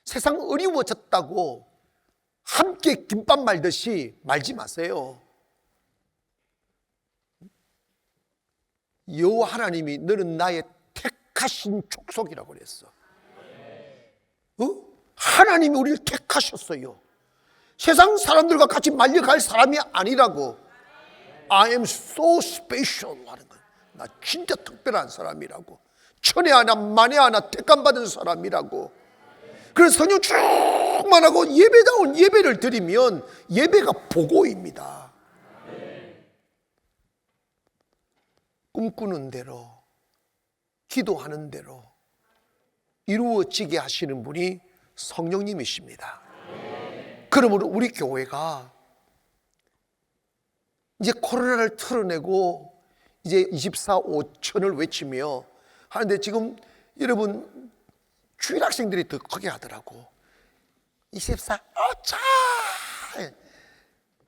[SPEAKER 1] 세상 어려워졌다고 함께 김밥 말듯이 말지 마세요. 여호와 하나님이 너는 나의 택하신 족속이라고 그랬어. 하나님이 우리를 택하셨어요. 세상 사람들과 같이 말려갈 사람이 아니라고. I am so special 하는 거야. 나 진짜 특별한 사람이라고. 천에 하나 만에 하나 택함받은 사람이라고. 그래서 성령 충만하고 예배다운 예배를 드리면 예배가 보고입니다. 꿈꾸는 대로, 기도하는 대로 이루어지게 하시는 분이 성령님이십니다. 그러므로 우리 교회가 이제 코로나를 털어내고 이제 24,5천을 외치며 하는데, 지금 여러분 주일 학생들이 더 크게 하더라고. 24,5천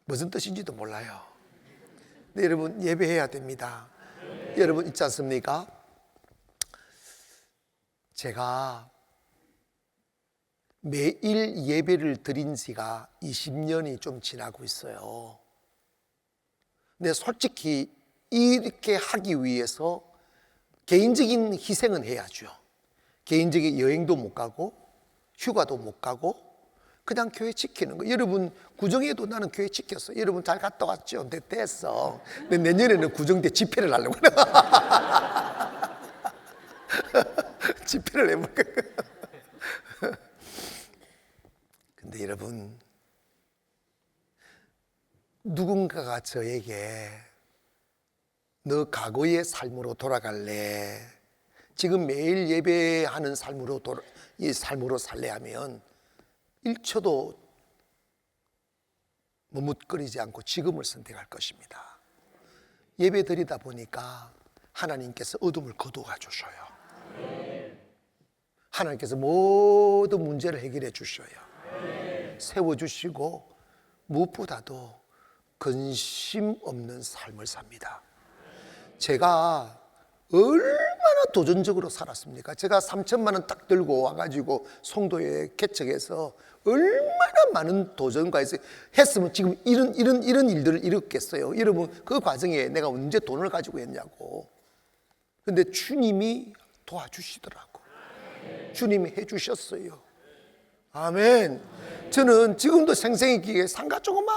[SPEAKER 1] 무슨 뜻인지도 몰라요. 근데 여러분, 예배해야 됩니다. 여러분 있지 않습니까? 제가 매일 예배를 드린 지가 20년이 좀 지나고 있어요. 근데 솔직히 이렇게 하기 위해서 개인적인 희생은 해야죠. 개인적인 여행도 못 가고 휴가도 못 가고 그냥 교회 지키는 거. 여러분, 구정에도 나는 교회 지켰어. 여러분 잘 갔다 왔죠? 됐어. 근데 내년에는 구정 때 집회를 하려고 그래. 집회를 해볼까. 근데 여러분, 누군가가 저에게 너 과거의 삶으로 돌아갈래? 지금 매일 예배하는 이 삶으로 살래 하면 1초도 머뭇거리지 않고 지금을 선택할 것입니다. 예배 드리다 보니까 하나님께서 어둠을 거두어 주셔요. 하나님께서 모든 문제를 해결해 주셔요. 세워주시고 무엇보다도 근심 없는 삶을 삽니다. 제가 얼마나 도전적으로 살았습니까? 제가 3천만 원 딱 들고 와가지고 송도에 개척해서 얼마나 많은 도전과 했으면 지금 이런 일들을 이뤘겠어요. 여러분, 그 과정에 내가 언제 돈을 가지고 했냐고. 근데 주님이 도와주시더라고. 주님이 해주셨어요. 아멘. 저는 지금도 생생히 기억해. 상가 조그만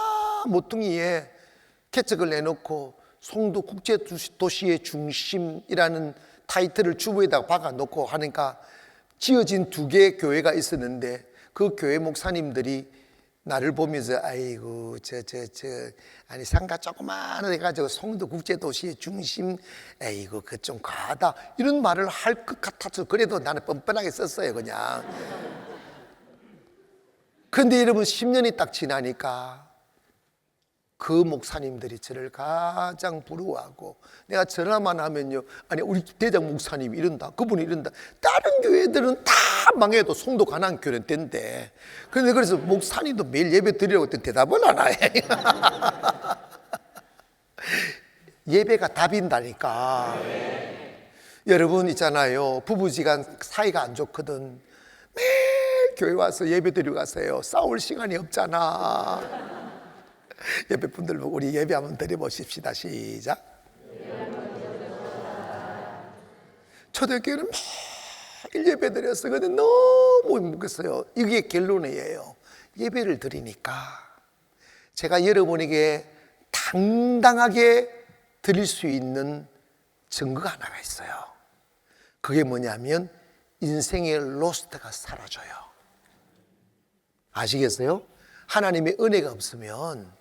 [SPEAKER 1] 모퉁이에 개척을 내놓고 송도 국제도시의 중심이라는 타이틀을 주부에다가 박아놓고 하니까 지어진 2개의 교회가 있었는데, 그 교회 목사님들이 나를 보면서 아이고 아니 상가 조그만 해가지고 송도 국제도시의 중심, 아이고 그 좀 과하다, 이런 말을 할 것 같아서 그래도 나는 뻔뻔하게 썼어요 그냥. 근데 여러분, 10년이 딱 지나니까 그 목사님들이 저를 가장 부러워하고, 내가 전화만 하면요, 아니 우리 대장 목사님이 이런다, 그분이 이런다. 다른 교회들은 다 망해도 송도 가난교회는 된대. 그런데 그래서 목사님도 매일 예배 드리라고 했더니 대답을 안 해. 예배가 답인다니까. 여러분 있잖아요, 부부지간 사이가 안 좋거든. 매일 교회 와서 예배 드리고 가세요. 싸울 시간이 없잖아. 예배 분들 보고 우리 예배 한번 드려보십시다. 시작. 초대교회는 매일 예배 드렸어요. 근데 너무 힘들었어요. 이게 결론이에요. 예배를 드리니까 제가 여러분에게 당당하게 드릴 수 있는 증거가 하나가 있어요. 그게 뭐냐면 인생의 로스트가 사라져요. 아시겠어요? 하나님의 은혜가 없으면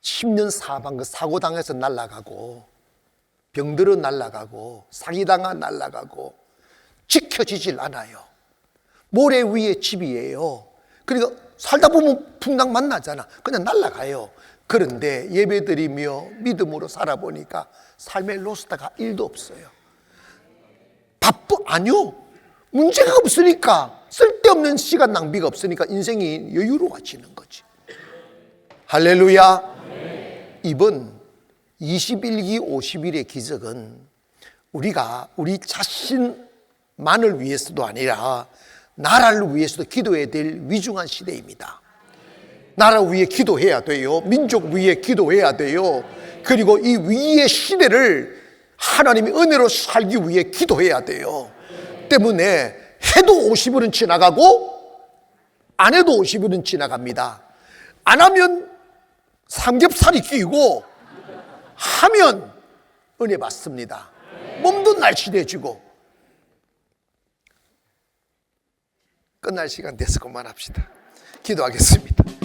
[SPEAKER 1] 10년 사방 그 사고 당해서 날아가고 병들어 날아가고 사기당하 날아가고 지켜지질 않아요. 모래 위에 집이에요. 그러니까 살다 보면 풍랑 만나잖아. 그냥 날아가요. 그런데 예배드리며 믿음으로 살아보니까 삶의 로스트가 1도 없어요. 아니요. 문제가 없으니까, 쓸데없는 시간 낭비가 없으니까 인생이 여유로워지는 거지. 할렐루야. 이번 21기 50일의 기적은 우리가 우리 자신만을 위해서도 아니라 나라를 위해서도 기도해야 될 위중한 시대입니다. 나라 위해 기도해야 돼요. 민족 위해 기도해야 돼요. 그리고 이 위의 시대를 하나님의 은혜로 살기 위해 기도해야 돼요. 때문에 해도 50일은 지나가고 안 해도 50일은 지나갑니다. 안 하면 삼겹살이 끼고 하면 은혜 받습니다. 몸도 날씬해지고. 끝날 시간 돼서 그만합시다. 기도하겠습니다.